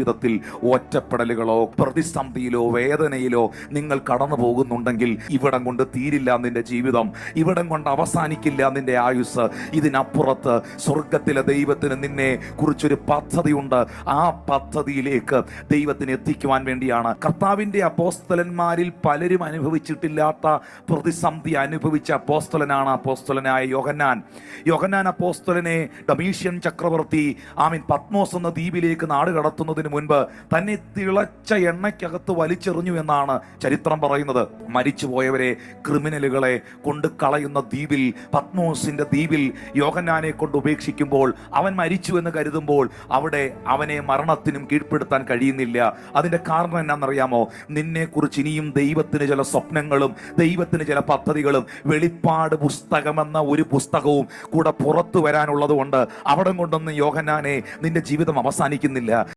ജീവിതത്തിൽ ഒറ്റപ്പെടലുകളോ പ്രതിസന്ധിയിലോ വേദനയിലോ നിങ്ങൾ കടന്നു പോകുന്നുണ്ടെങ്കിൽ ഇവിടം കൊണ്ട് തീരില്ല നിന്റെ ജീവിതം, ഇവിടം കൊണ്ട് അവസാനിക്കില്ല നിന്റെ ആയുസ്. ഇതിനപ്പുറത്ത് സ്വർഗത്തിലെ ദൈവത്തിന് നിന്നെ കുറിച്ചൊരു പദ്ധതിയുണ്ട്. ആ പദ്ധതിയിലേക്ക് ദൈവത്തിന് എത്തിക്കുവാൻ വേണ്ടിയാണ്. കർത്താവിൻ്റെ അപ്പോസ്തലന്മാരിൽ പലരും അനുഭവിച്ചിട്ടില്ലാത്ത പ്രതിസന്ധി അനുഭവിച്ച അപ്പോസ്തലനാണ് അപ്പോസ്തലനായ യോഹന്നാൻ. യോഹന്നാൻ അപ്പോസ്തലനെ ഡമീഷ്യൻ ചക്രവർത്തി പത്മോസ് എന്ന ദ്വീപിലേക്ക് നാട് കടത്തുന്നതിന് മുൻപ് തന്നെ തിളച്ച എണ്ണയ്ക്കകത്ത് വലിച്ചെറിഞ്ഞു എന്നാണ് ചരിത്രം പറയുന്നത്. മരിച്ചുപോയവരെ, ക്രിമിനലുകളെ കൊണ്ട് കളയുന്ന ദ്വീപിൽ, പത്മോസിന്റെ ദ്വീപിൽ യോഹന്നാനെ കൊണ്ട് ഉപേക്ഷിക്കുമ്പോൾ അവൻ മരിച്ചു എന്ന് കരുതുമ്പോൾ അവിടെ അവനെ മരണത്തിനും കീഴ്പ്പെടുത്താൻ കഴിയുന്നില്ല. അതിന്റെ കാരണം എന്നാണെന്നറിയാമോ? നിന്നെ കുറിച്ച് ഇനിയും ദൈവത്തിന് ചില സ്വപ്നങ്ങളും ദൈവത്തിന് ചില പദ്ധതികളും വെളിപ്പാട് പുസ്തകമെന്ന ഒരു പുസ്തകവും കൂടെ പുറത്തു വരാനുള്ളത് കൊണ്ട് അവിടെ കൊണ്ടൊന്നും യോഹന്നാനെ നിന്റെ ജീവിതം അവസാനിക്കുന്നില്ല.